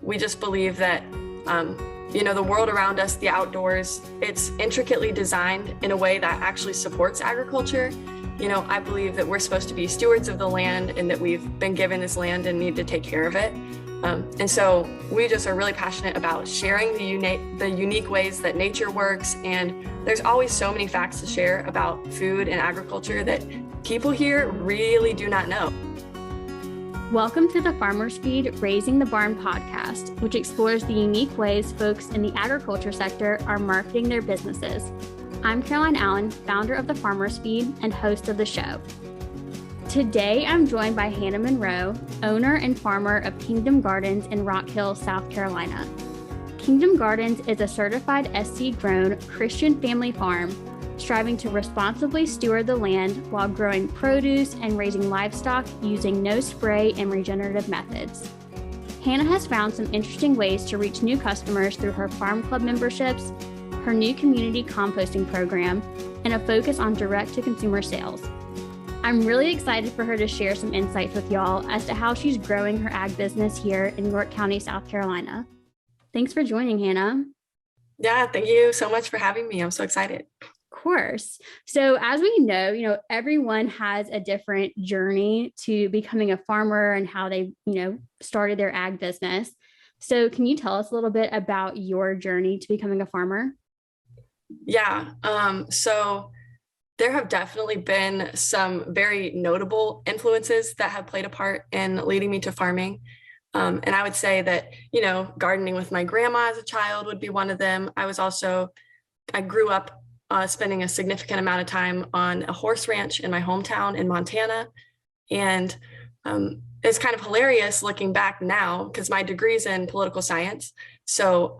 we just believe that, the world around us, the outdoors, it's intricately designed in a way that actually supports agriculture. I believe that we're supposed to be stewards of the land and that we've been given this land and need to take care of it. And so we just are really passionate about sharing the unique ways that nature works. And there's always so many facts to share about food and agriculture that people here really do not know. Welcome to the Farmer's Feed Raising the Barn podcast, which explores the unique ways folks in the agriculture sector are marketing their businesses. I'm Caroline Allen, founder of the Farmer's Feed and host of the show. Today, I'm joined by Hannah Monroe, owner and farmer of Kingdom Gardens in Rock Hill, South Carolina. Kingdom Gardens is a certified SC-grown Christian family farm, striving to responsibly steward the land while growing produce and raising livestock using no spray and regenerative methods. Hannah has found some interesting ways to reach new customers through her farm club memberships, her new community composting program, and a focus on direct-to-consumer sales. I'm really excited for her to share some insights with y'all as to how she's growing her ag business here in York County, South Carolina. Thanks for joining, Hannah. Yeah, thank you so much for having me. I'm so excited. Of course. So as we know, everyone has a different journey to becoming a farmer and how they, started their ag business. So can you tell us a little bit about your journey to becoming a farmer? Yeah. So there have definitely been some very notable influences that have played a part in leading me to farming. And I would say that, gardening with my grandma as a child would be one of them. I grew up spending a significant amount of time on a horse ranch in my hometown in Montana. And it's kind of hilarious looking back now because my degree's in political science. So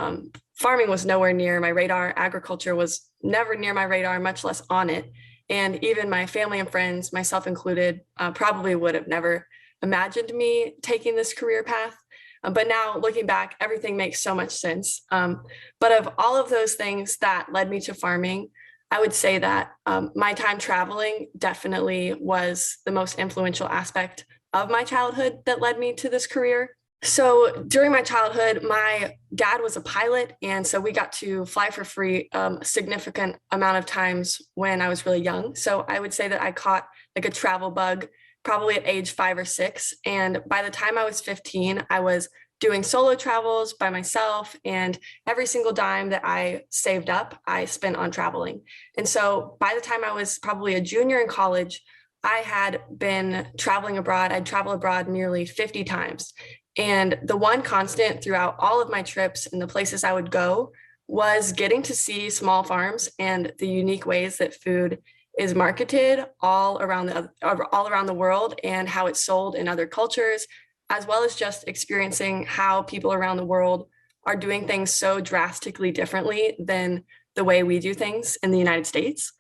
farming was nowhere near my radar. Agriculture was never near my radar, much less on it. And even my family and friends, myself included, probably would have never imagined me taking this career path. But now looking back, everything makes so much sense. But of all of those things that led me to farming, I would say that my time traveling definitely was the most influential aspect of my childhood that led me to this career. So during my childhood, my dad was a pilot, and so we got to fly for free a significant amount of times when I was really young. So I would say that I caught like a travel bug probably at age 5 or 6. And by the time I was 15, I was doing solo travels by myself, and every single dime that I saved up, I spent on traveling. And so by the time I was probably a junior in college, I had been traveling abroad. I'd travel abroad nearly 50 times. And the one constant throughout all of my trips and the places I would go was getting to see small farms and the unique ways that food is marketed all around the world and how it's sold in other cultures, as well as just experiencing how people around the world are doing things so drastically differently than the way we do things in the United States.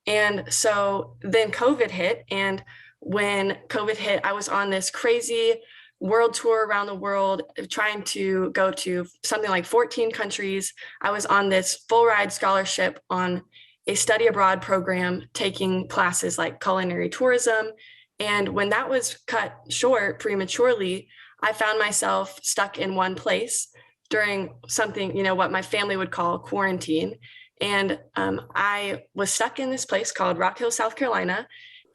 And so then COVID hit. And when COVID hit, I was on this crazy world tour around the world, trying to go to something like 14 countries. I was on this full ride scholarship on a study abroad program, taking classes like culinary tourism. And when that was cut short prematurely, I found myself stuck in one place during something, what my family would call quarantine. And I was stuck in this place called Rock Hill, South Carolina.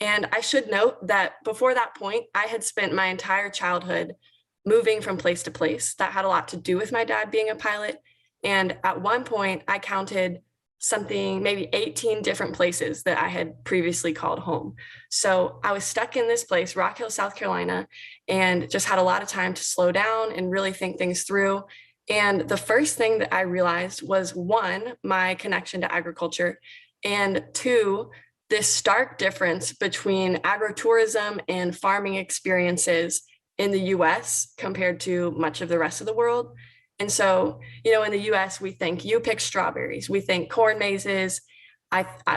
And I should note that before that point, I had spent my entire childhood moving from place to place. That had a lot to do with my dad being a pilot. And at one point, I counted something, maybe 18 different places that I had previously called home. So I was stuck in this place, Rock Hill, South Carolina, and just had a lot of time to slow down and really think things through. And the first thing that I realized was, one, my connection to agriculture, and two, this stark difference between agritourism and farming experiences in the US compared to much of the rest of the world. And so, in the US, we think you pick strawberries, we think corn mazes.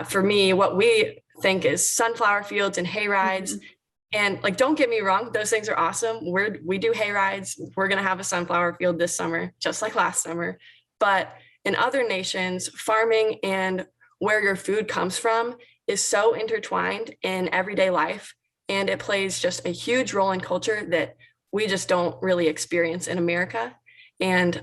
For me, what we think is sunflower fields and hay rides. Mm-hmm. And don't get me wrong, those things are awesome. We do hay rides. We're going to have a sunflower field this summer, just like last summer. But in other nations, farming and where your food comes from is so intertwined in everyday life. And it plays just a huge role in culture that we just don't really experience in America. And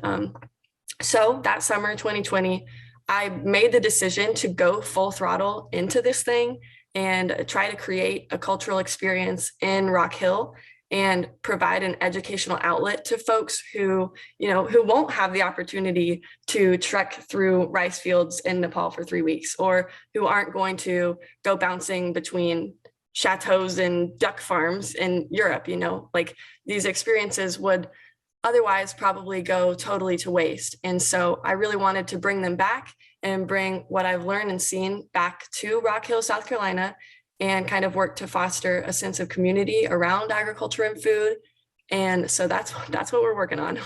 so that summer 2020, I made the decision to go full throttle into this thing and try to create a cultural experience in Rock Hill and provide an educational outlet to folks who won't have the opportunity to trek through rice fields in Nepal for 3 weeks, or who aren't going to go bouncing between chateaus and duck farms in Europe. Like, these experiences would otherwise probably go totally to waste. And so I really wanted to bring them back and bring what I've learned and seen back to Rock Hill, South Carolina, and kind of work to foster a sense of community around agriculture and food. And so that's what we're working on.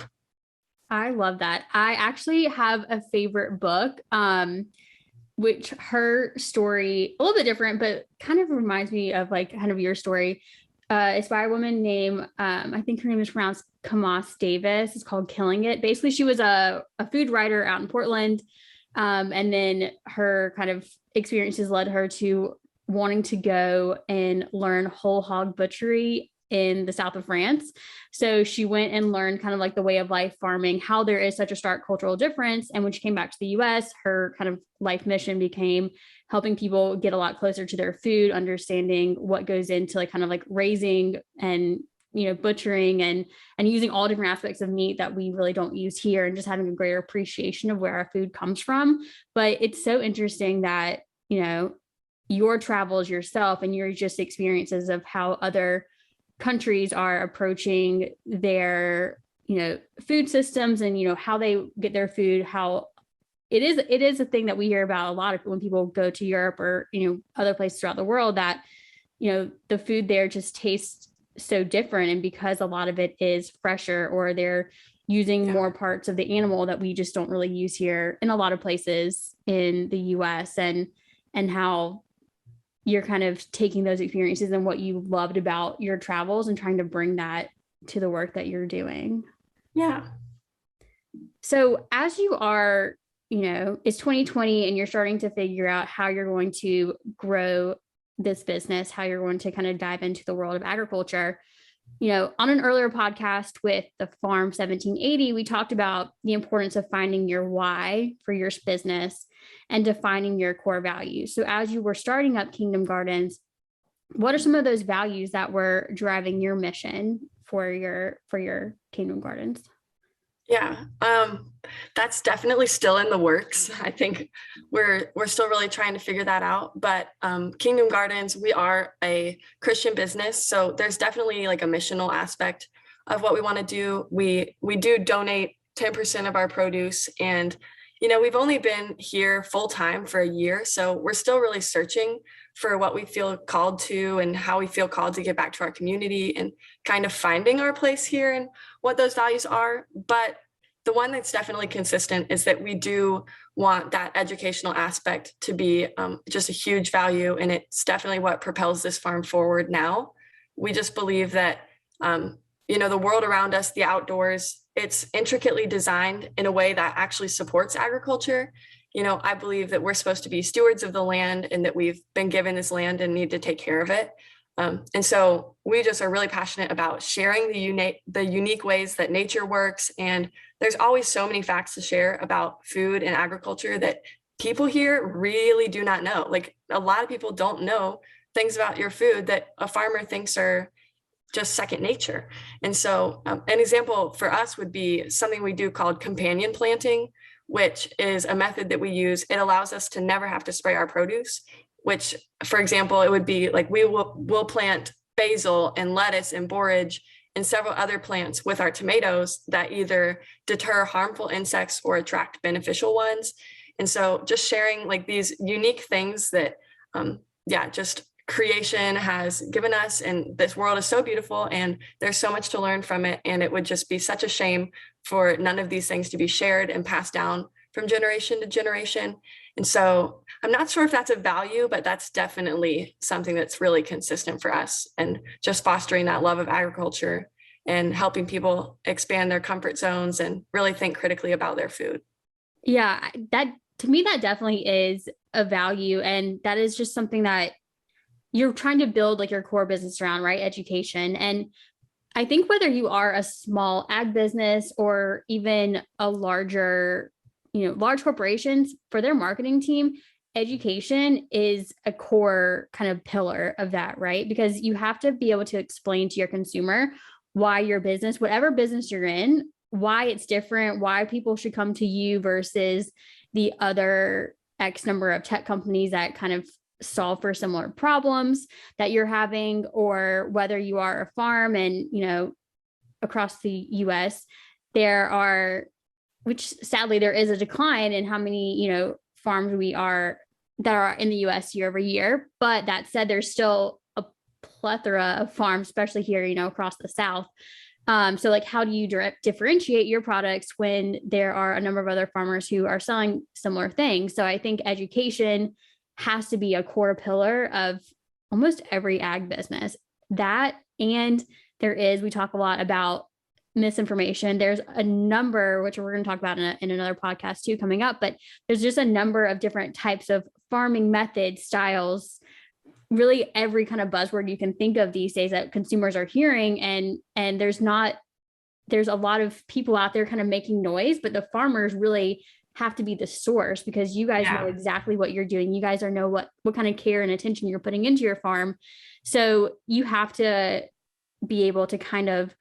I love that. I actually have a favorite book, which her story, a little bit different, but kind of reminds me of like kind of your story. It's by a woman named, I think her name is pronounced Kamas Davis. It's called Killing It. Basically, she was a food writer out in Portland. And then her kind of experiences led her to wanting to go and learn whole hog butchery in the south of France. So she went and learned kind of like the way of life farming, how there is such a stark cultural difference. And when she came back to the US, her kind of life mission became helping people get a lot closer to their food, understanding what goes into like kind of like raising and butchering and using all different aspects of meat that we really don't use here, and just having a greater appreciation of where our food comes from. But it's so interesting that your travels yourself and your just experiences of how other countries are approaching their food systems and how they get their food, how it is a thing that we hear about a lot of when people go to Europe or other places throughout the world, that the food there just tastes so different, and because a lot of it is fresher, or they're using more parts of the animal that we just don't really use here in a lot of places in the US, and how you're kind of taking those experiences and what you loved about your travels and trying to bring that to the work that you're doing. Yeah. So as you are, it's 2020 and you're starting to figure out how you're going to grow this business, how you're going to kind of dive into the world of agriculture. On an earlier podcast with the Farm 1780, we talked about the importance of finding your why for your business and defining your core values. So as you were starting up Kingdom Gardens, what are some of those values that were driving your mission for your Kingdom Gardens? Yeah, that's definitely still in the works. I think we're still really trying to figure that out. But Kingdom Gardens, we are a Christian business, so there's definitely like a missional aspect of what we want to do. We do donate 10% of our produce, and we've only been here full time for a year, so we're still really searching for what we feel called to and how we feel called to get back to our community, and kind of finding our place here and what those values are. But the one that's definitely consistent is that we do want that educational aspect to be just a huge value, and it's definitely what propels this farm forward now. We just believe that the world around us, the outdoors, it's intricately designed in a way that actually supports agriculture. I believe that we're supposed to be stewards of the land, and that we've been given this land and need to take care of it. And so we just are really passionate about sharing the unique ways that nature works. And there's always so many facts to share about food and agriculture that people here really do not know. Like, a lot of people don't know things about your food that a farmer thinks are just second nature. And so an example for us would be something we do called companion planting, which is a method that we use. It allows us to never have to spray our produce, which, for example, it would be like we'll plant basil and lettuce and borage and several other plants with our tomatoes that either deter harmful insects or attract beneficial ones. And so just sharing like these unique things that, just creation has given us, and this world is so beautiful and there's so much to learn from it. And it would just be such a shame for none of these things to be shared and passed down from generation to generation. And so I'm not sure if that's a value, but that's definitely something that's really consistent for us, and just fostering that love of agriculture and helping people expand their comfort zones and really think critically about their food. Yeah, that to me, that definitely is a value. And that is just something that you're trying to build like your core business around, right? Education. And I think whether you are a small ag business or even a larger, large corporations, for their marketing team, education is a core kind of pillar of that, right? Because you have to be able to explain to your consumer why your business, whatever business you're in, why it's different, why people should come to you versus the other X number of tech companies that kind of solve for similar problems that you're having, or whether you are a farm and, across the US, there are, which sadly there is a decline in how many, farms that are in the US year over year. But that said, there's still a plethora of farms, especially here, across the South. So like, how do you differentiate your products when there are a number of other farmers who are selling similar things? So I think education has to be a core pillar of almost every ag business. That, and we talk a lot about misinformation. There's a number, which we're going to talk about in another podcast too coming up, but there's just a number of different types of farming methods, styles, really every kind of buzzword you can think of these days that consumers are hearing. And there's a lot of people out there kind of making noise, but the farmers really have to be the source, because you guys know exactly what you're doing. You guys know what kind of care and attention you're putting into your farm. So you have to be able to kind of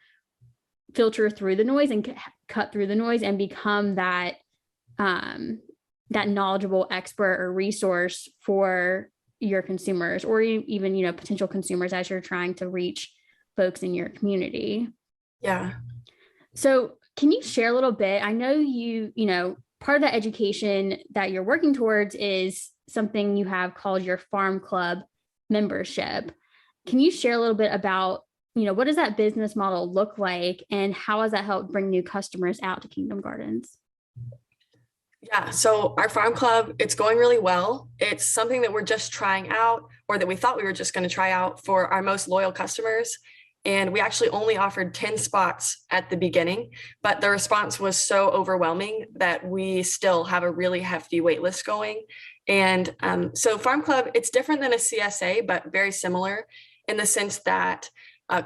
filter through the noise and cut through the noise and become that knowledgeable expert or resource for your consumers, or even, potential consumers as you're trying to reach folks in your community. Yeah. So can you share a little bit? I know part of the education that you're working towards is something you have called your farm club membership. Can you share a little bit about, what does that business model look like, and how has that helped bring new customers out to Kingdom Gardens? Yeah, so our farm club, it's going really well. It's something that we're just trying out, or that we thought we were just going to try out for our most loyal customers. And we actually only offered 10 spots at the beginning, but the response was so overwhelming that we still have a really hefty wait list going. And so Farm Club, it's different than a CSA, but very similar in the sense that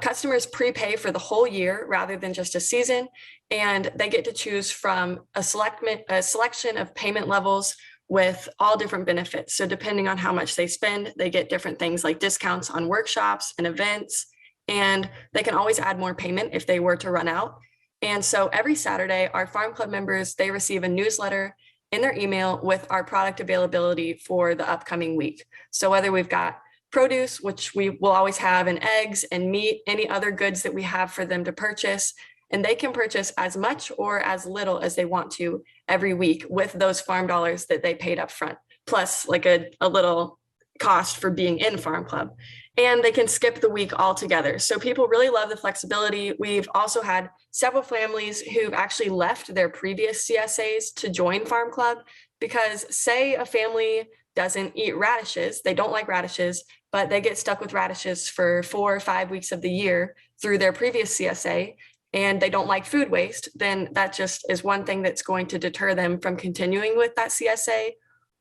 customers prepay for the whole year rather than just a season, and they get to choose from a selection of payment levels with all different benefits. So depending on how much they spend, they get different things like discounts on workshops and events, and they can always add more payment if they were to run out. And so every Saturday, our Farm Club members, they receive a newsletter in their email with our product availability for the upcoming week. So whether we've got produce, which we will always have, and eggs and meat, any other goods that we have for them to purchase, and they can purchase as much or as little as they want to every week with those farm dollars that they paid up front, plus like a little cost for being in Farm Club. And they can skip the week altogether. So people really love the flexibility. We've also had several families who've actually left their previous CSAs to join Farm Club, because say a family doesn't eat radishes, they don't like radishes, but they get stuck with radishes for 4 or 5 weeks of the year through their previous CSA, and they don't like food waste, then that just is one thing that's going to deter them from continuing with that CSA.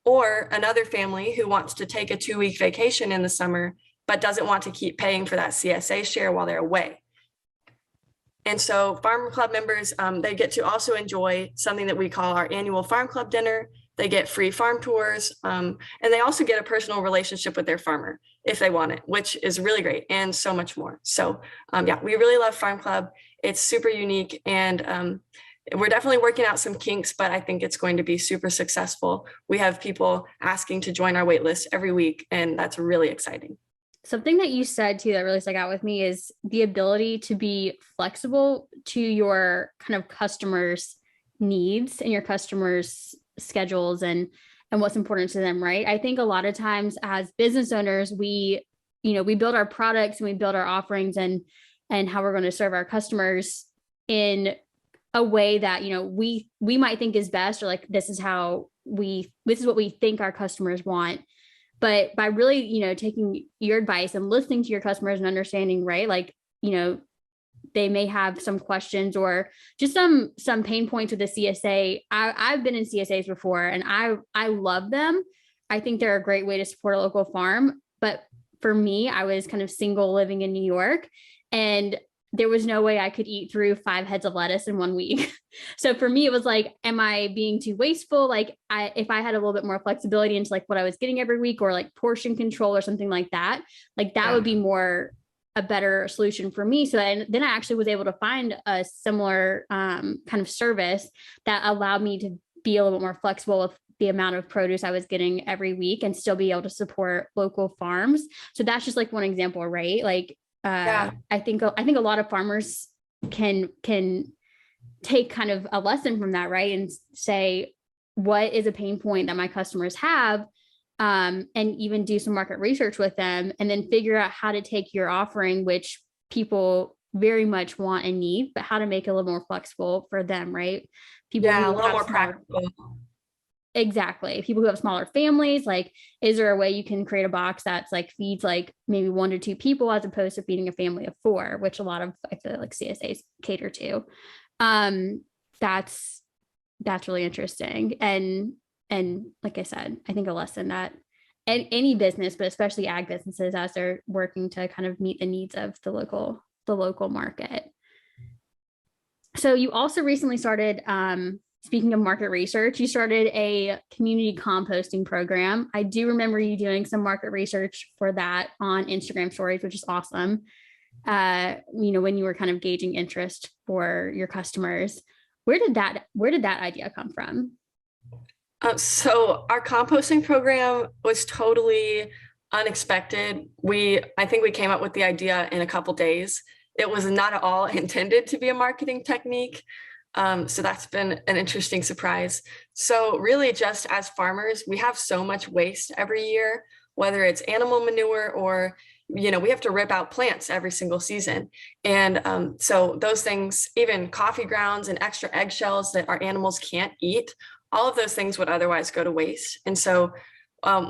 Or another family who wants to take a 2-week vacation in the summer, but doesn't want to keep paying for that CSA share while they're away. And so Farm Club members, they get to also enjoy something that we call our annual Farm Club dinner. They get free farm tours, and they also get a personal relationship with their farmer if they want it, which is really great, and so much more. So yeah, we really love Farm Club. It's super unique, and we're definitely working out some kinks, but I think it's going to be super successful. We have people asking to join our wait list every week, and that's really exciting. Something that you said too that really stuck out with me is the ability to be flexible to your kind of customers' needs and your customers' schedules and what's important to them, right? I think a lot of times as business owners, we build our products and we build our offerings and how we're going to serve our customers in a way that, we might think is best, or like, this is what we think our customers want. But by really, taking your advice and listening to your customers and understanding, right? Like, they may have some questions or just some pain points with the CSA. I've been in CSAs before, and I love them. I think they're a great way to support a local farm. But for me, I was kind of single living in New York, and there was no way I could eat through 5 heads of lettuce in 1 week. So for me, it was like, am I being too wasteful? Like if I had a little bit more flexibility into like what I was getting every week, or like portion control or something like that would be more a better solution for me. So then I actually was able to find a similar kind of service that allowed me to be a little bit more flexible with the amount of produce I was getting every week and still be able to support local farms. So that's just like one example, right? Like I think a lot of farmers can take kind of a lesson from that, right? And say, what is a pain point that my customers have? And even do some market research with them, and then figure out how to take your offering, which people very much want and need, but how to make it a little more flexible for them, right? People a who little have more smaller, practical. exactly. People who have smaller families, like, is there a way you can create a box that's like feeds like maybe 1 to 2 people as opposed to feeding a family of 4, which a lot of I feel like CSAs cater to. That's really interesting. And like I said, I think a lesson that any business, but especially ag businesses, as they're working to kind of meet the needs of the local market. So you also recently started, speaking of market research, you started a community composting program. I do remember you doing some market research for that on Instagram stories, which is awesome. When you were kind of gauging interest for your customers, where did that idea come from? So our composting program was totally unexpected. I think we came up with the idea in a couple days. It was not at all intended to be a marketing technique. So that's been an interesting surprise. So really, just as farmers, we have so much waste every year, whether it's animal manure or we have to rip out plants every single season. And so those things, even coffee grounds and extra eggshells that our animals can't eat, all of those things would otherwise go to waste. And so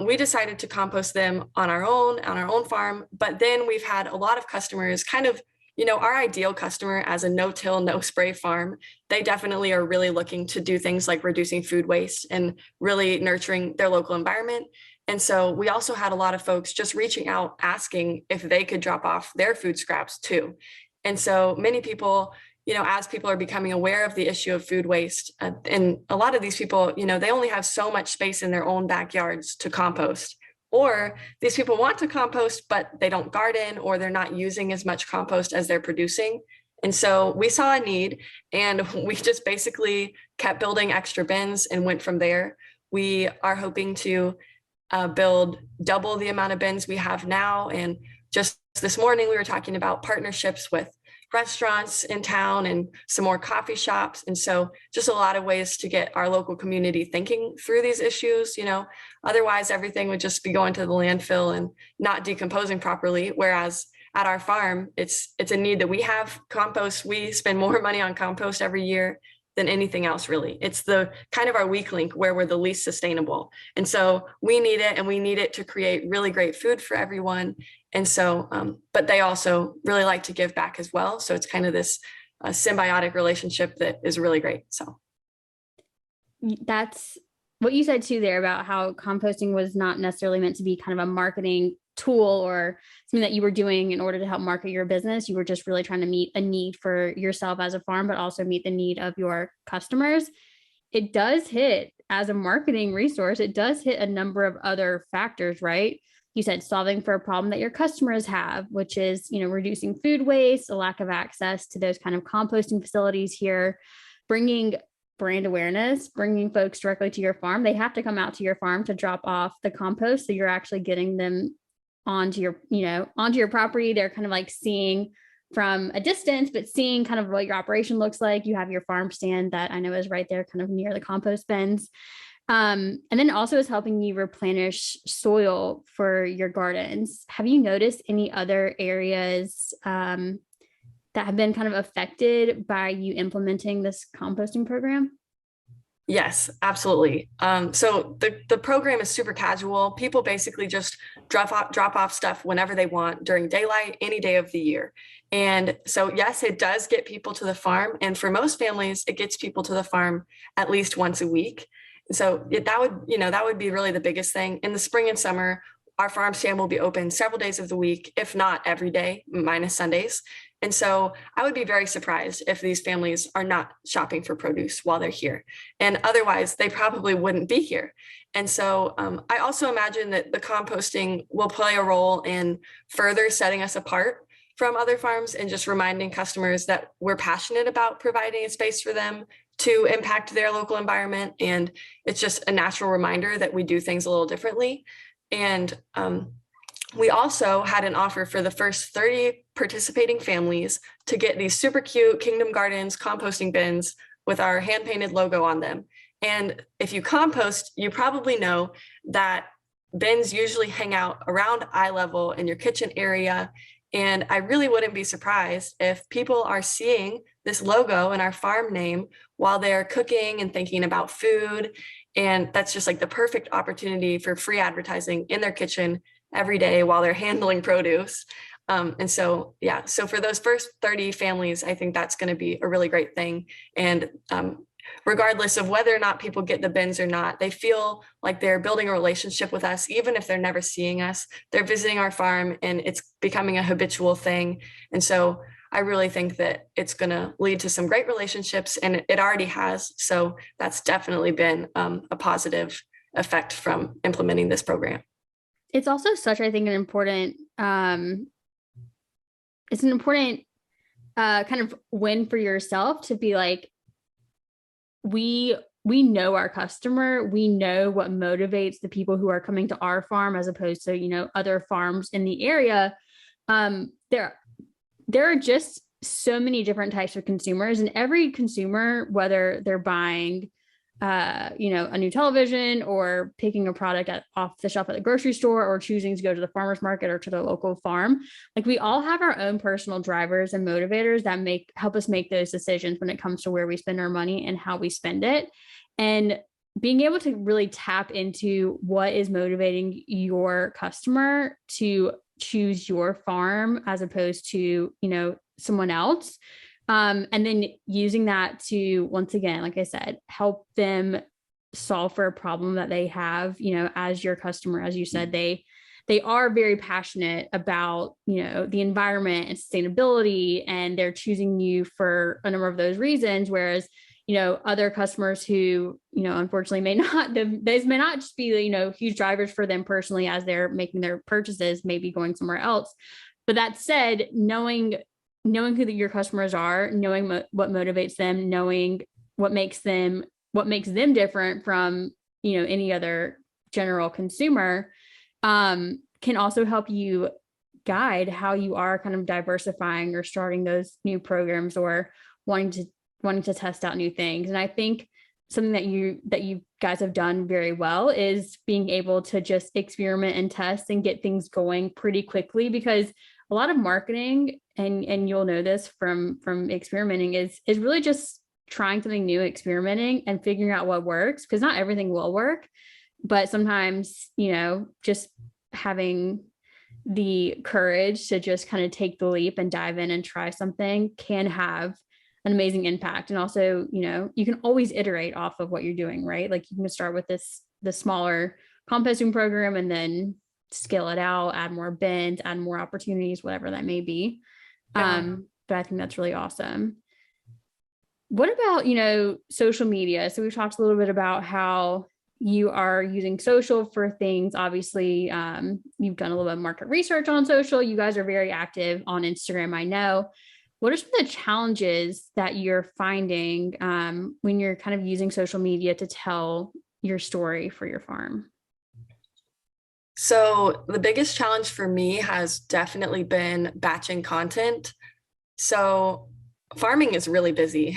we decided to compost them on our own farm. But then we've had a lot of customers kind of, our ideal customer as a no-till, no-spray farm, they definitely are really looking to do things like reducing food waste and really nurturing their local environment. And so we also had a lot of folks just reaching out, asking if they could drop off their food scraps too. And so many people, as people are becoming aware of the issue of food waste, and a lot of these people, they only have so much space in their own backyards to compost. Or these people want to compost, but they don't garden, or they're not using as much compost as they're producing. And so we saw a need, and we just basically kept building extra bins and went from there. We are hoping to build double the amount of bins we have now. And just this morning, we were talking about partnerships with restaurants in town and some more coffee shops. And so just a lot of ways to get our local community thinking through these issues. Otherwise everything would just be going to the landfill and not decomposing properly. Whereas at our farm, it's a need that we have. Compost, we spend more money on compost every year than anything else, really. It's the kind of our weak link where we're the least sustainable. And so we need it, and we need it to create really great food for everyone. And so, but they also really like to give back as well. So it's kind of this symbiotic relationship that is really great. So that's what you said too there about how composting was not necessarily meant to be kind of a marketing tool or something that you were doing in order to help market your business. You were just really trying to meet a need for yourself as a farm, but also meet the need of your customers. It does hit, as a marketing resource, it does hit a number of other factors, right? You said solving for a problem that your customers have, which is, reducing food waste, a lack of access to those kind of composting facilities here, bringing brand awareness, bringing folks directly to your farm. They have to come out to your farm to drop off the compost. So you're actually getting them onto your property. They're kind of like seeing from a distance, but seeing kind of what your operation looks like. You have your farm stand that I know is right there kind of near the compost bins. And then also is helping you replenish soil for your gardens. Have you noticed any other areas that have been kind of affected by you implementing this composting program? Yes, absolutely. So the program is super casual. People basically just drop off stuff whenever they want during daylight, any day of the year. And so, yes, it does get people to the farm. And for most families, it gets people to the farm at least once a week. So that would be really the biggest thing. In the spring and summer, our farm stand will be open several days of the week, if not every day, minus Sundays. And so I would be very surprised if these families are not shopping for produce while they're here. And otherwise, they probably wouldn't be here. And so I also imagine that the composting will play a role in further setting us apart from other farms and just reminding customers that we're passionate about providing a space for them to impact their local environment. And it's just a natural reminder that we do things a little differently. And we also had an offer for the first 30 participating families to get these super cute Kingdom Gardens composting bins with our hand painted logo on them. And if you compost, you probably know that bins usually hang out around eye level in your kitchen area. And I really wouldn't be surprised if people are seeing this logo and our farm name while they're cooking and thinking about food. And that's just like the perfect opportunity for free advertising in their kitchen every day while they're handling produce. And so, yeah, so for those first 30 families, I think that's going to be a really great thing. And regardless of whether or not people get the bins or not, they feel like they're building a relationship with us, even if they're never seeing us. They're visiting our farm and it's becoming a habitual thing. And so I really think that it's going to lead to some great relationships, and it already has. So that's definitely been a positive effect from implementing this program. It's also such, I think, it's an important kind of win for yourself to be like, we know our customer, we know what motivates the people who are coming to our farm as opposed to, other farms in the area. There are just so many different types of consumers, and every consumer, whether they're buying a new television or picking a product off the shelf at the grocery store or choosing to go to the farmer's market or to the local farm, like we all have our own personal drivers and motivators that help us make those decisions when it comes to where we spend our money and how we spend it. And being able to really tap into what is motivating your customer to choose your farm as opposed to, someone else. And then using that to, once again, like I said, help them solve for a problem that they have, as your customer. As you said, they are very passionate about, the environment and sustainability, and they're choosing you for a number of those reasons. Whereas, other customers who, unfortunately those may not just be, huge drivers for them personally as they're making their purchases, maybe going somewhere else. But that said, knowing who your customers are, knowing what motivates them, knowing what makes them different from, any other general consumer, can also help you guide how you are kind of diversifying or starting those new programs or wanting to test out new things. And I think something that you guys have done very well is being able to just experiment and test and get things going pretty quickly, because a lot of marketing, and you'll know this from experimenting, is really just trying something new, experimenting and figuring out what works, because not everything will work. But sometimes, just having the courage to just kind of take the leap and dive in and try something can have an amazing impact. And also, you can always iterate off of what you're doing, right? Like you can start with the smaller composting program and then scale it out, add more bins, add more opportunities, whatever that may be. But I think that's really awesome. What about, social media? So we've talked a little bit about how you are using social for things. Obviously, you've done a little bit of market research on social. You guys are very active on Instagram, I know. What are some of the challenges that you're finding when you're kind of using social media to tell your story for your farm? So the biggest challenge for me has definitely been batching content. So farming is really busy.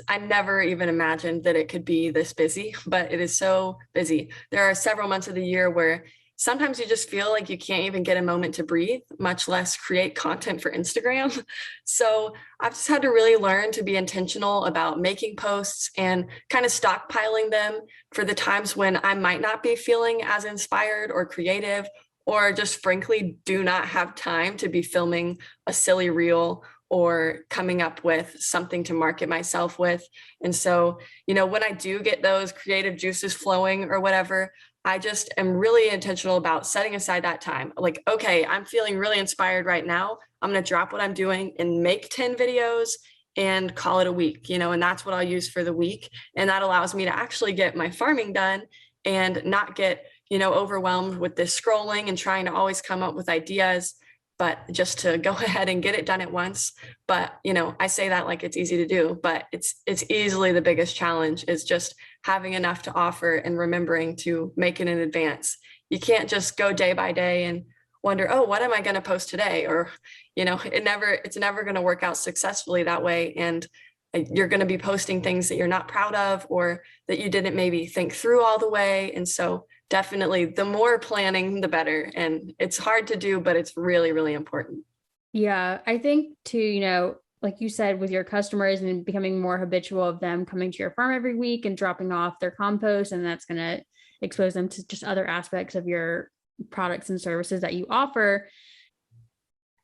I never even imagined that it could be this busy, but it is so busy. There are several months of the year where sometimes you just feel like you can't even get a moment to breathe, much less create content for Instagram. So I've just had to really learn to be intentional about making posts and kind of stockpiling them for the times when I might not be feeling as inspired or creative, or just frankly do not have time to be filming a silly reel or coming up with something to market myself with. And so, when I do get those creative juices flowing or whatever, I just am really intentional about setting aside that time. Like, okay, I'm feeling really inspired right now. I'm going to drop what I'm doing and make 10 videos and call it a week, and that's what I'll use for the week. And that allows me to actually get my farming done and not get, overwhelmed with this scrolling and trying to always come up with ideas, but just to go ahead and get it done at once. But, I say that like it's easy to do, but it's easily the biggest challenge is just having enough to offer and remembering to make it in advance. You can't just go day by day and wonder, oh, what am I going to post today? Or, it's never going to work out successfully that way. And you're going to be posting things that you're not proud of or that you didn't maybe think through all the way. And so definitely the more planning, the better. And it's hard to do, but it's really, really important. Yeah, I think too, like you said, with your customers and becoming more habitual of them coming to your farm every week and dropping off their compost, and that's going to expose them to just other aspects of your products and services that you offer.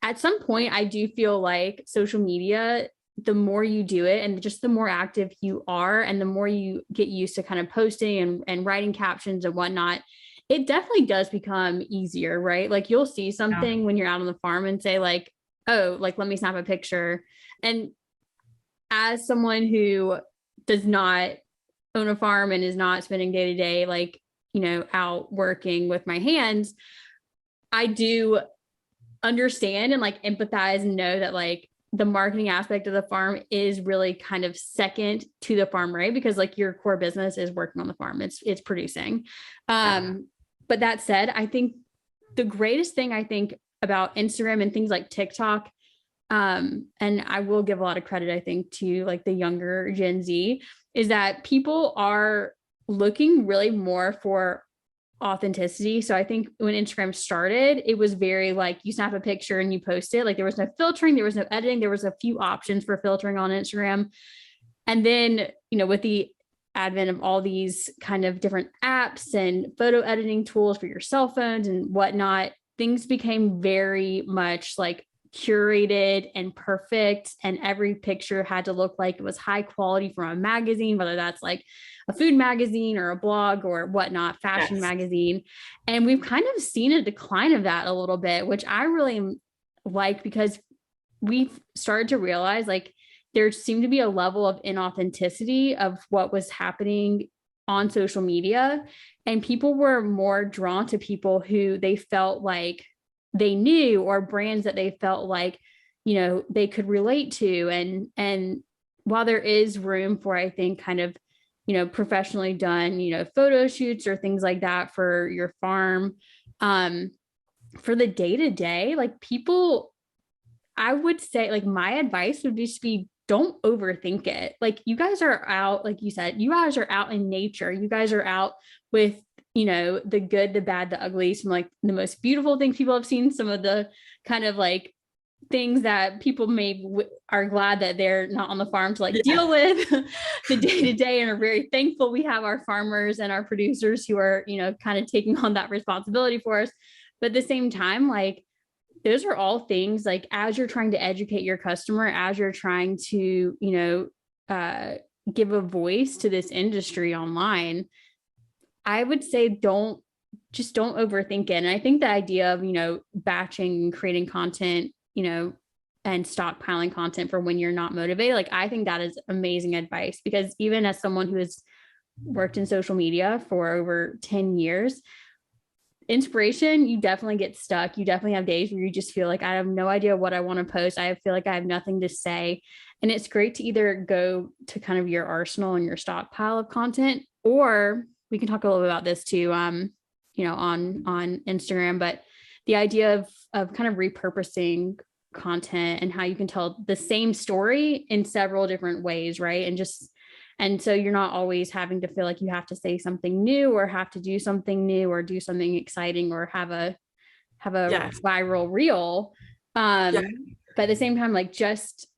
At some point, I do feel like social media, the more you do it and just the more active you are and the more you get used to kind of posting and writing captions and whatnot, it definitely does become easier, right? Like you'll see something when you're out on the farm and say like, oh, like, let me snap a picture. And as someone who does not own a farm and is not spending day to day, like, out working with my hands, I do understand and like empathize and know that like the marketing aspect of the farm is really kind of second to the farm, right? Because like your core business is working on the farm, it's producing. But that said, I think the greatest thing I think about Instagram and things like TikTok, and I will give a lot of credit, I think, to like the younger Gen Z, is that people are looking really more for authenticity. So I think when Instagram started, it was very like you snap a picture and you post it. Like there was no filtering, there was no editing, there was a few options for filtering on Instagram. And then, with the advent of all these kind of different apps and photo editing tools for your cell phones and whatnot, things became very much like curated and perfect. And every picture had to look like it was high quality from a magazine, whether that's like a food magazine or a blog or whatnot, fashion magazine. And we've kind of seen a decline of that a little bit, which I really like because we've started to realize like there seemed to be a level of inauthenticity of what was happening on social media. And people were more drawn to people who they felt like they knew or brands that they felt like, they could relate to. And while there is room for, I think, kind of, professionally done, photo shoots or things like that for your farm, for the day to day, like people, I would say like my advice would just be don't overthink it. Like you guys are out, like you said, you guys are out in nature. You guys are out with, the good, the bad, the ugly, some like the most beautiful things people have seen, some of the kind of like things that people are glad that they're not on the farm to like deal with the day to day, and are very thankful we have our farmers and our producers who are, kind of taking on that responsibility for us. But at the same time, like those are all things like as you're trying to educate your customer, as you're trying to, give a voice to this industry online, I would say don't overthink it. And I think the idea of, batching and creating content, and stockpiling content for when you're not motivated, like I think that is amazing advice, because even as someone who has worked in social media for over 10 years, inspiration, you definitely get stuck. You definitely have days where you just feel like I have no idea what I want to post. I feel like I have nothing to say. And it's great to either go to kind of your arsenal and your stockpile of content, or we can talk a little bit about this too, on Instagram, but the idea of kind of repurposing content and how you can tell the same story in several different ways, right? And so you're not always having to feel like you have to say something new or have to do something new or do something exciting or have a viral reel. But at the same time, like just,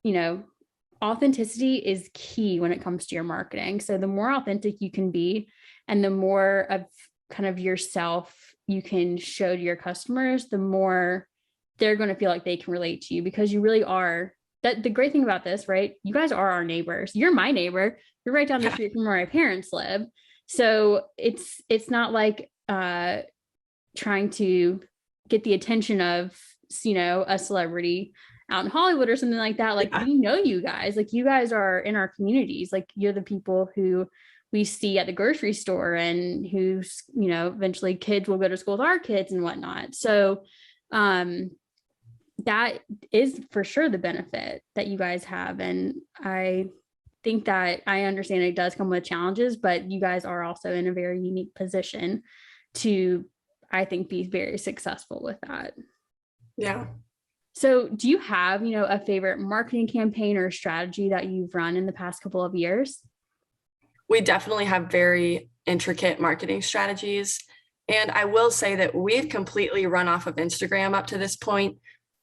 authenticity is key when it comes to your marketing. So the more authentic you can be and the more of kind of yourself you can show to your customers, the more they're going to feel like they can relate to you, because you really are that the great thing about this, right? You guys are our neighbors. You're my neighbor. You're right down the Yeah. street from where my parents live. So it's not like trying to get the attention of, a celebrity out in Hollywood or something like that. Like, Yeah. we know you guys, like you guys are in our communities. Like, you're the people who we see at the grocery store, and who's, eventually kids will go to school with our kids and whatnot. So that is for sure the benefit that you guys have. And I think that I understand it does come with challenges, but you guys are also in a very unique position to, I think, be very successful with that. Yeah. So do you have, a favorite marketing campaign or strategy that you've run in the past couple of years? We definitely have very intricate marketing strategies. And I will say that we've completely run off of Instagram up to this point.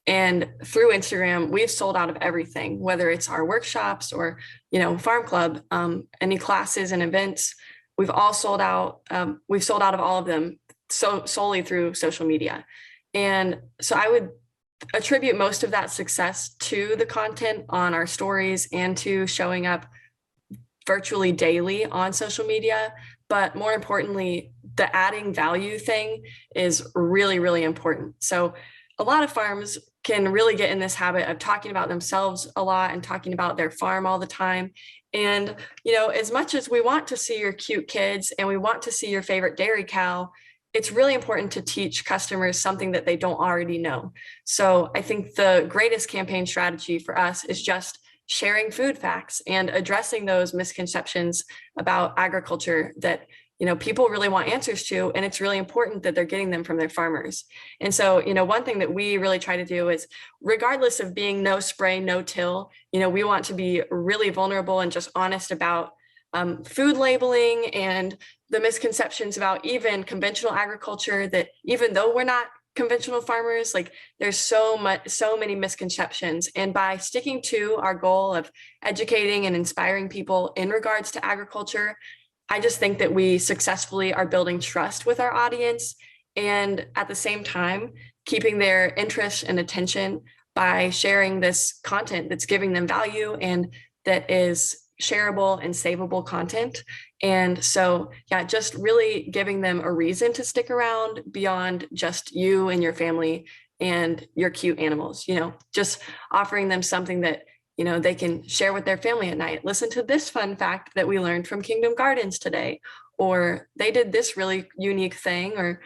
And through Instagram, we've sold out of everything, whether it's our workshops or, farm club, any classes and events. We've all sold out. We've sold out of all of them solely through social media. And so I would attribute most of that success to the content on our stories and to showing up virtually daily on social media. But more importantly, the adding value thing is really, really important. So a lot of farms can really get in this habit of talking about themselves a lot and talking about their farm all the time. And, as much as we want to see your cute kids and we want to see your favorite dairy cow, it's really important to teach customers something that they don't already know. So I think the greatest campaign strategy for us is just sharing food facts and addressing those misconceptions about agriculture that people really want answers to, and it's really important that they're getting them from their farmers. And so one thing that we really try to do is, regardless of being no spray, no till, we want to be really vulnerable and just honest about food labeling and the misconceptions about even conventional agriculture, that even though we're not conventional farmers, like there's so many misconceptions. And by sticking to our goal of educating and inspiring people in regards to agriculture, I just think that we successfully are building trust with our audience, and at the same time keeping their interest and attention by sharing this content that's giving them value and that is shareable and savable content. And so, yeah, just really giving them a reason to stick around beyond just you and your family and your cute animals, just offering them something that, they can share with their family at night. Listen to this fun fact that we learned from Kingdom Gardens today, or they did this really unique thing, or,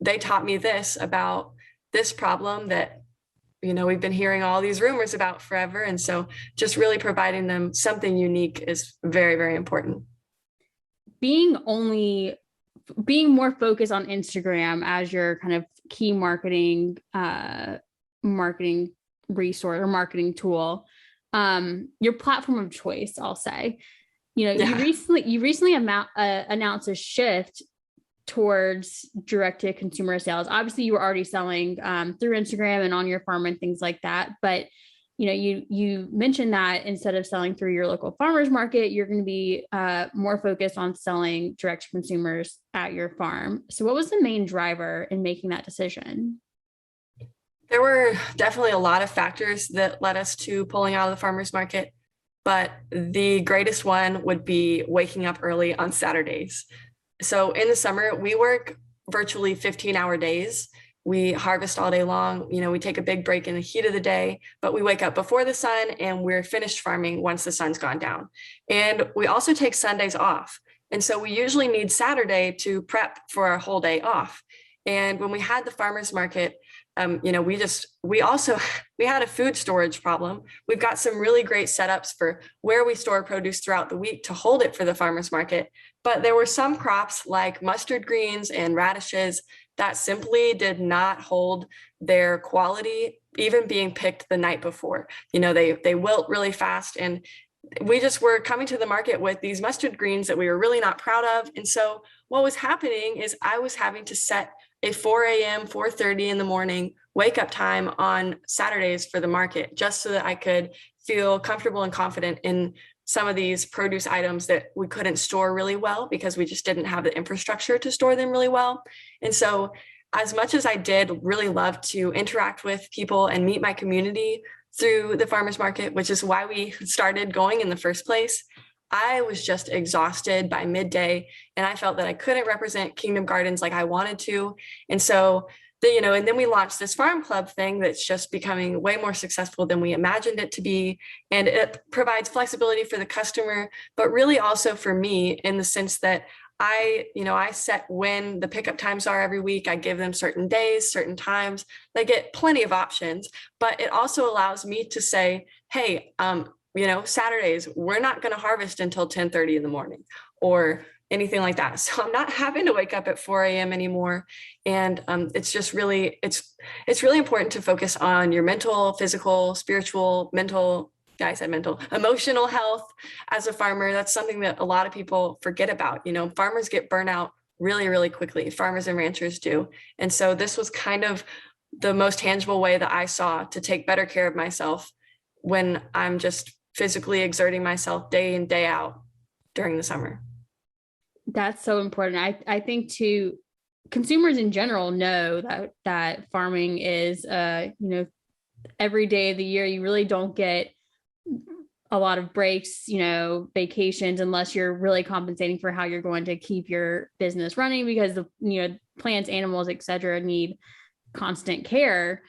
they taught me this about this problem that, we've been hearing all these rumors about forever. And so just really providing them something unique is very, very important. Being more focused on Instagram as your kind of key marketing resource or marketing tool, your platform of choice, I'll say. Yeah. You recently announced a shift towards direct to consumer sales. Obviously, you were already selling through Instagram and on your farm and things like that, but you mentioned that instead of selling through your local farmers market, you're going to be more focused on selling direct to consumers at your farm. So what was the main driver in making that decision? There were definitely a lot of factors that led us to pulling out of the farmers market, but the greatest one would be waking up early on Saturdays. So in the summer, we work virtually 15-hour days. We harvest all day long. We take a big break in the heat of the day, but we wake up before the sun and we're finished farming once the sun's gone down. And we also take Sundays off. And so we usually need Saturday to prep for our whole day off. And when we had the farmers market, we had a food storage problem. We've got some really great setups for where we store produce throughout the week to hold it for the farmers market. But there were some crops like mustard greens and radishes that simply did not hold their quality, even being picked the night before. They wilt really fast, and we just were coming to the market with these mustard greens that we were really not proud of. And so what was happening is I was having to set a 4 a.m., 4:30 in the morning wake up time on Saturdays for the market, just so that I could feel comfortable and confident in some of these produce items that we couldn't store really well because we just didn't have the infrastructure to store them really well. And so as much as I did really love to interact with people and meet my community through the farmers market, which is why we started going in the first place. I was just exhausted by midday, and I felt that I couldn't represent Kingdom Gardens like I wanted to. And so and then we launched this farm club thing that's just becoming way more successful than we imagined it to be. And it provides flexibility for the customer, but really also for me, in the sense that I set when the pickup times are every week. I give them certain days, certain times. They get plenty of options, but it also allows me to say, hey, Saturdays, we're not going to harvest until 10:30 in the morning or anything like that. So I'm not having to wake up at 4 a.m. anymore. And it's just really, it's really important to focus on your mental, physical, spiritual, mental, yeah, I said mental, emotional health as a farmer. That's something that a lot of people forget about. Farmers get burnout really, really quickly. Farmers and ranchers do. And so this was kind of the most tangible way that I saw to take better care of myself when I'm just physically exerting myself day in, day out during the summer. That's so important. I think too, consumers in general know that farming is, every day of the year, you really don't get a lot of breaks, vacations, unless you're really compensating for how you're going to keep your business running, because the, plants, animals, et cetera, need constant care.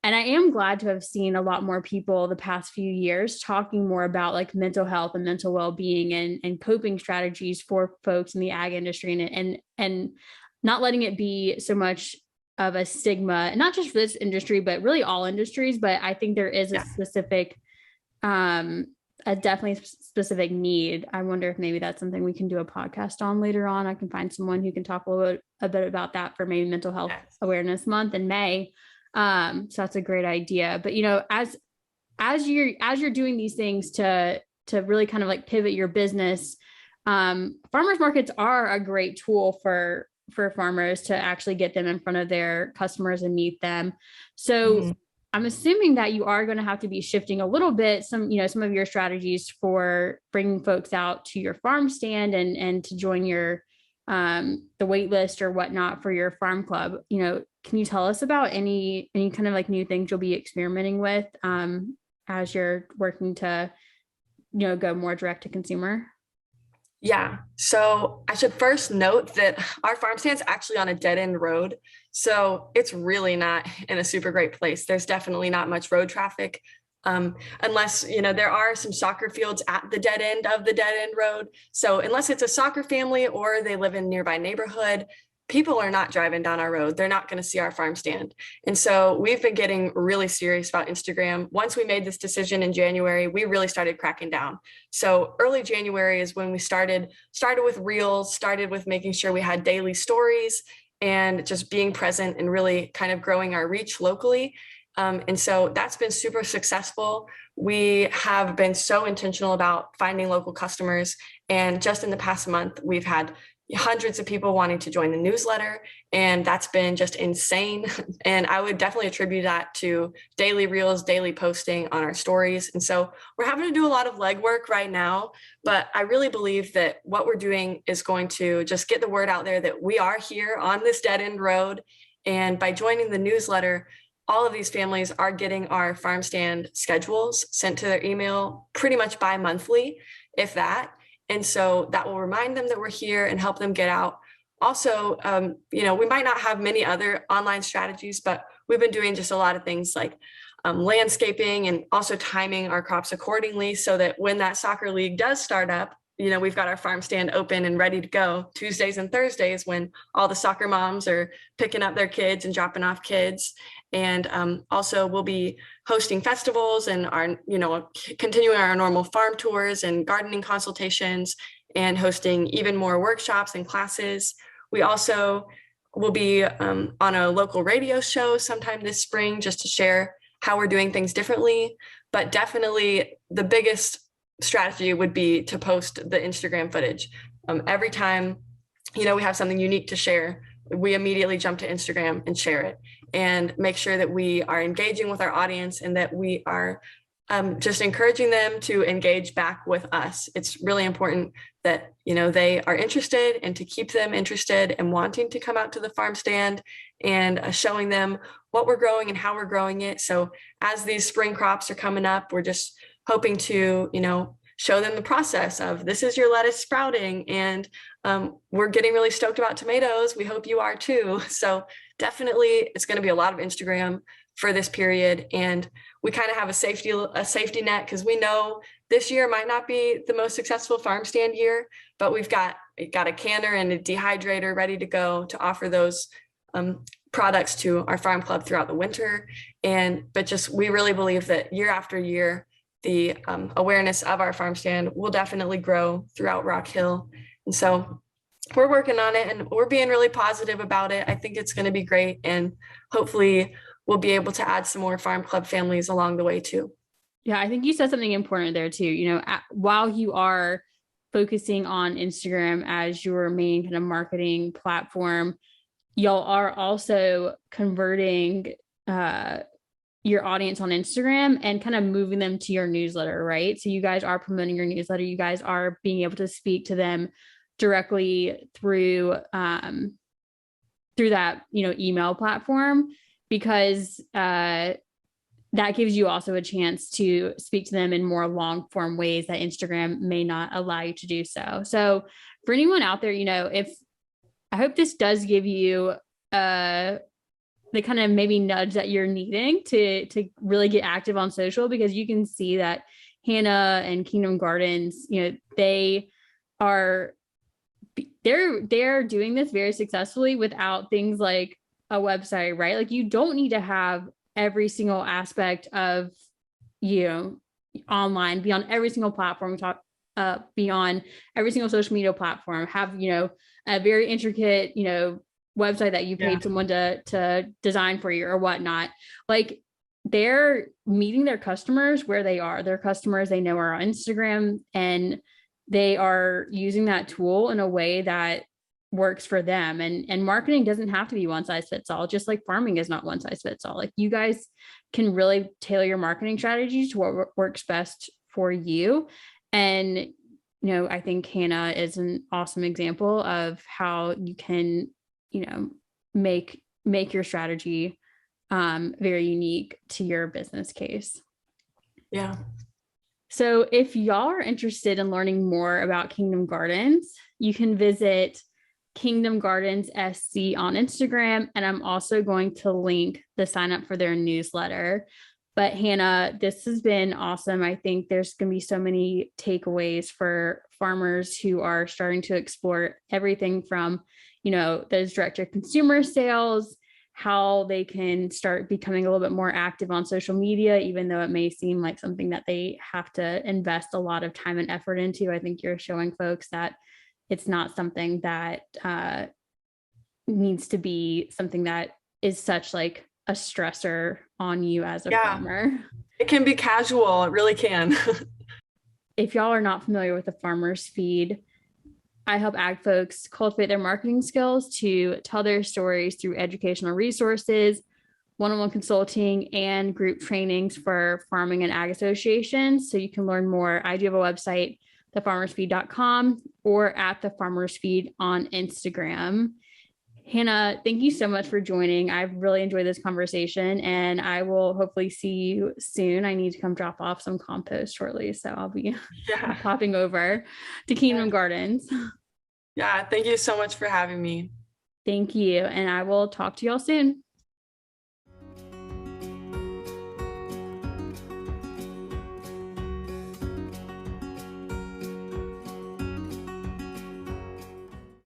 And I am glad to have seen a lot more people the past few years talking more about like mental health and mental well-being and coping strategies for folks in the ag industry, and not letting it be so much of a stigma, not just for this industry, but really all industries. But I think there is a specific, a definitely specific need. I wonder if maybe that's something we can do a podcast on later on. I can find someone who can talk a bit about that for maybe Mental Health Awareness Month in May. So that's a great idea. But as you're doing these things to really kind of like pivot your business, farmers markets are a great tool for farmers to actually get them in front of their customers and meet them. So I'm assuming that you are going to have to be shifting a little bit some of your strategies for bringing folks out to your farm stand and to join your the wait list or whatnot for your farm club. Can you tell us about any kind of like new things you'll be experimenting with as you're working to, go more direct to consumer? Yeah. So I should first note that our farm stand's actually on a dead end road. So it's really not in a super great place. There's definitely not much road traffic. Unless, there are some soccer fields at the dead end of the dead end road. So unless it's a soccer family or they live in a nearby neighborhood, people are not driving down our road. They're not going to see our farm stand. And so we've been getting really serious about Instagram. Once we made this decision in January, we really started cracking down. So early January is when we started with reels, started with making sure we had daily stories and just being present and really kind of growing our reach locally. And so that's been super successful. We have been so intentional about finding local customers. And just in the past month, we've had hundreds of people wanting to join the newsletter, and that's been just insane. And I would definitely attribute that to daily reels, daily posting on our stories. And so we're having to do a lot of legwork right now, but I really believe that what we're doing is going to just get the word out there that we are here on this dead end road. And by joining the newsletter, all of these families are getting our farm stand schedules sent to their email pretty much bi-monthly, if that. And so that will remind them that we're here and help them get out. Also, we might not have many other online strategies, but we've been doing just a lot of things like landscaping and also timing our crops accordingly so that when that soccer league does start up, we've got our farm stand open and ready to go Tuesdays and Thursdays when all the soccer moms are picking up their kids and dropping off kids. And also we'll be hosting festivals and continuing our normal farm tours and gardening consultations and hosting even more workshops and classes. We also will be on a local radio show sometime this spring just to share how we're doing things differently. But definitely the biggest strategy would be to post the Instagram footage. Every time, we have something unique to share, we immediately jump to Instagram and share it and make sure that we are engaging with our audience and that we are just encouraging them to engage back with us. It's really important that, they are interested, and to keep them interested and wanting to come out to the farm stand and showing them what we're growing and how we're growing it. So as these spring crops are coming up, we're just hoping to, show them the process of, this is your lettuce sprouting, and we're getting really stoked about tomatoes. We hope you are too. So definitely it's going to be a lot of Instagram for this period. And we kind of have a safety net, because we know this year might not be the most successful farm stand year, but we've got a canner and a dehydrator ready to go to offer those products to our farm club throughout the winter. But we really believe that year after year, the awareness of our farm stand will definitely grow throughout Rock Hill. And so we're working on it, and we're being really positive about it. I think it's going to be great, and hopefully we'll be able to add some more farm club families along the way too. Yeah, I think you said something important there too. While you are focusing on Instagram as your main kind of marketing platform, y'all are also converting your audience on Instagram and kind of moving them to your newsletter, right? So you guys are promoting your newsletter. You guys are being able to speak to them directly through that, email platform, because that gives you also a chance to speak to them in more long form ways that Instagram may not allow you to do so. So for anyone out there, I hope this does give you the kind of maybe nudge that you're needing to really get active on social, because you can see that Hannah and Kingdom Gardens, they're doing this very successfully without things like a website, right? Like, you don't need to have every single aspect of online, be on every single platform, be on every single social media platform, have a very intricate website that you paid someone to design for you or whatnot. Like, they're meeting their customers where they are. Their customers they know are on Instagram, and they are using that tool in a way that works for them. And marketing doesn't have to be one size fits all, just like farming is not one size fits all. Like, you guys can really tailor your marketing strategies to what works best for you. And, I think Hannah is an awesome example of how you can, make your strategy very unique to your business case. Yeah. So if y'all are interested in learning more about Kingdom Gardens, you can visit Kingdom Gardens SC on Instagram. And I'm also going to link the sign up for their newsletter. But Hannah, this has been awesome. I think there's going to be so many takeaways for farmers who are starting to explore everything from, those direct to consumer sales, how they can start becoming a little bit more active on social media, even though it may seem like something that they have to invest a lot of time and effort into. I think you're showing folks that it's not something that needs to be something that is such like a stressor on you as a farmer. It can be casual. It really can. If y'all are not familiar with the Farmer's Feed, I help ag folks cultivate their marketing skills to tell their stories through educational resources, one-on-one consulting, and group trainings for farming and ag associations. So you can learn more. I do have a website, thefarmersfeed.com, or at the Farmer's Feed on Instagram. Hannah, thank you so much for joining. I've really enjoyed this conversation, and I will hopefully see you soon. I need to come drop off some compost shortly, so I'll be popping over to Kingdom Gardens. Yeah, thank you so much for having me. Thank you, and I will talk to y'all soon.